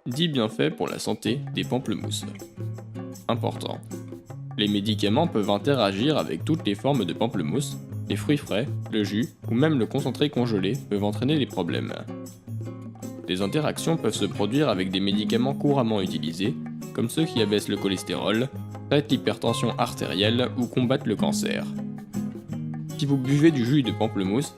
10 bienfaits pour la santé des pamplemousses. Important. Les médicaments peuvent interagir avec toutes les formes de pamplemousse, les fruits frais, le jus ou même le concentré congelé peuvent entraîner des problèmes. Les interactions peuvent se produire avec des médicaments couramment utilisés, comme ceux qui abaissent le cholestérol, traitent l'hypertension artérielle ou combattent le cancer. Si vous buvez du jus de pamplemousse,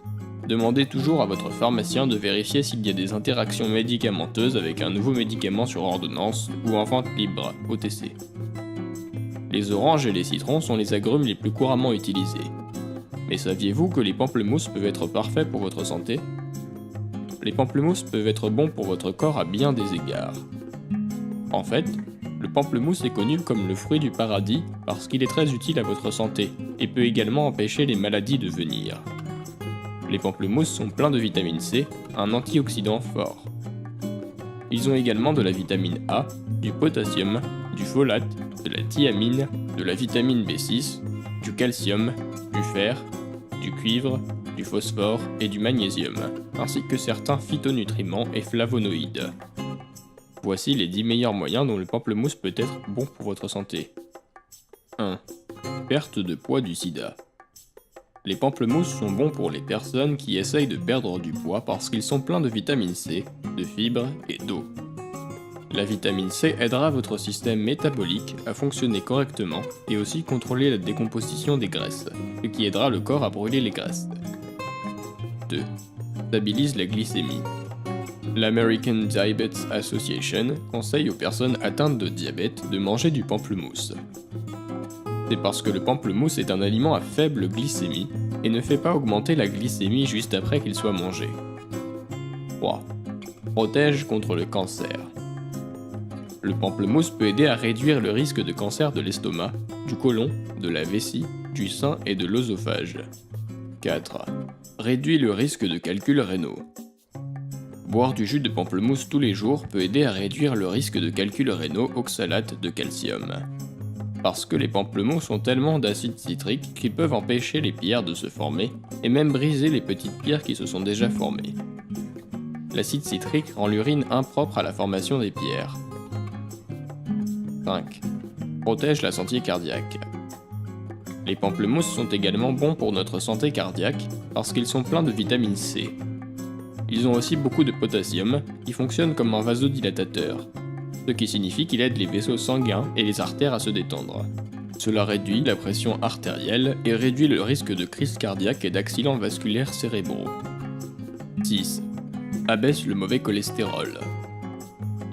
demandez toujours à votre pharmacien de vérifier s'il y a des interactions médicamenteuses avec un nouveau médicament sur ordonnance ou en vente libre, OTC. Les oranges et les citrons sont les agrumes les plus couramment utilisés. Mais saviez-vous que les pamplemousses peuvent être parfaits pour votre santé ? Les pamplemousses peuvent être bons pour votre corps à bien des égards. En fait, le pamplemousse est connu comme le fruit du paradis parce qu'il est très utile à votre santé et peut également empêcher les maladies de venir. Les pamplemousses sont pleins de vitamine C, un antioxydant fort. Ils ont également de la vitamine A, du potassium, du folate, de la thiamine, de la vitamine B6, du calcium, du fer, du cuivre, du phosphore et du magnésium, ainsi que certains phytonutriments et flavonoïdes. Voici les 10 meilleurs moyens dont le pamplemousse peut être bon pour votre santé. 1. Perte de poids du sida. Les pamplemousses sont bons pour les personnes qui essayent de perdre du poids parce qu'ils sont pleins de vitamine C, de fibres et d'eau. La vitamine C aidera votre système métabolique à fonctionner correctement et aussi contrôler la décomposition des graisses, ce qui aidera le corps à brûler les graisses. 2. Stabilise la glycémie. L'American Diabetes Association conseille aux personnes atteintes de diabète de manger du pamplemousse. C'est parce que le pamplemousse est un aliment à faible glycémie et ne fait pas augmenter la glycémie juste après qu'il soit mangé. 3. Protège contre le cancer. Le pamplemousse peut aider à réduire le risque de cancer de l'estomac, du côlon, de la vessie, du sein et de l'œsophage. 4. Réduit le risque de calculs rénaux. Boire du jus de pamplemousse tous les jours peut aider à réduire le risque de calculs rénaux oxalate de calcium. Parce que les pamplemousses ont tellement d'acide citrique qu'ils peuvent empêcher les pierres de se former et même briser les petites pierres qui se sont déjà formées. L'acide citrique rend l'urine impropre à la formation des pierres. 5. Protège la santé cardiaque. Les pamplemousses sont également bons pour notre santé cardiaque parce qu'ils sont pleins de vitamine C. Ils ont aussi beaucoup de potassium qui fonctionne comme un vasodilatateur, ce qui signifie qu'il aide les vaisseaux sanguins et les artères à se détendre. Cela réduit la pression artérielle et réduit le risque de crise cardiaque et d'accidents vasculaires cérébraux. 6. Abaisse le mauvais cholestérol.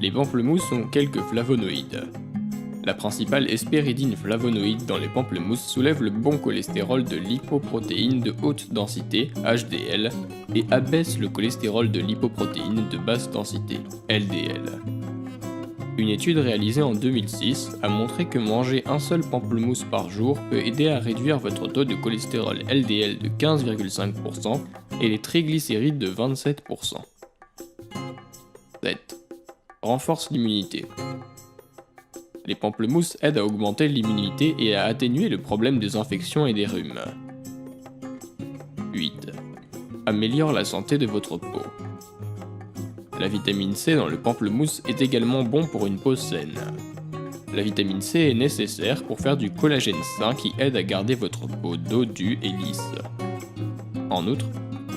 Les pamplemousses ont quelques flavonoïdes. La principale hespéridine flavonoïde dans les pamplemousses soulève le bon cholestérol de lipoprotéines de haute densité, HDL, et abaisse le cholestérol de lipoprotéines de basse densité, LDL. Une étude réalisée en 2006 a montré que manger un seul pamplemousse par jour peut aider à réduire votre taux de cholestérol LDL de 15,5% et les triglycérides de 27%. 7. Renforce l'immunité. Les pamplemousses aident à augmenter l'immunité et à atténuer le problème des infections et des rhumes. 8. Améliore la santé de votre peau. La vitamine C dans le pamplemousse est également bon pour une peau saine. La vitamine C est nécessaire pour faire du collagène sain qui aide à garder votre peau dodue et lisse. En outre,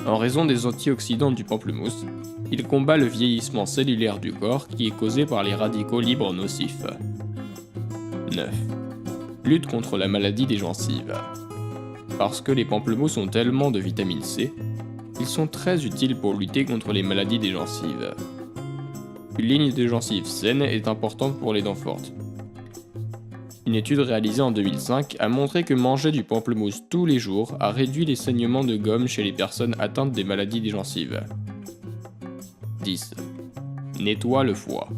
en raison des antioxydants du pamplemousse, il combat le vieillissement cellulaire du corps qui est causé par les radicaux libres nocifs. 9. Lutte contre la maladie des gencives. Parce que les pamplemousses ont tellement de vitamine C, ils sont très utiles pour lutter contre les maladies des gencives. Une ligne de gencives saine est importante pour les dents fortes. Une étude réalisée en 2005 a montré que manger du pamplemousse tous les jours a réduit les saignements de gomme chez les personnes atteintes des maladies des gencives. 10. Nettoie le foie.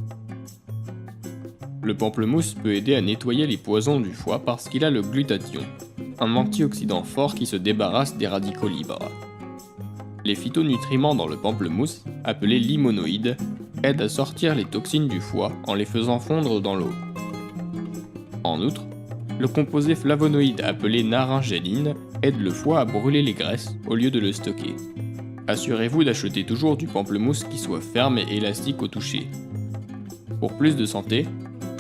Le pamplemousse peut aider à nettoyer les poisons du foie parce qu'il a le glutathion, un antioxydant fort qui se débarrasse des radicaux libres. Les phytonutriments dans le pamplemousse, appelés limonoïdes, aident à sortir les toxines du foie en les faisant fondre dans l'eau. En outre, le composé flavonoïde appelé naringéline aide le foie à brûler les graisses au lieu de le stocker. Assurez-vous d'acheter toujours du pamplemousse qui soit ferme et élastique au toucher. Pour plus de santé,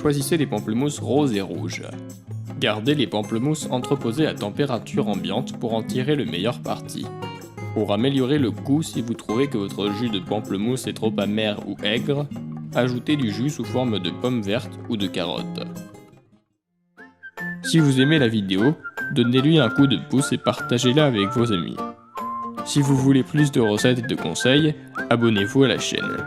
choisissez les pamplemousses roses et rouges. Gardez les pamplemousses entreposés à température ambiante pour en tirer le meilleur parti. Pour améliorer le goût, si vous trouvez que votre jus de pamplemousse est trop amer ou aigre, ajoutez du jus sous forme de pommes vertes ou de carottes. Si vous aimez la vidéo, donnez-lui un coup de pouce et partagez-la avec vos amis. Si vous voulez plus de recettes et de conseils, abonnez-vous à la chaîne.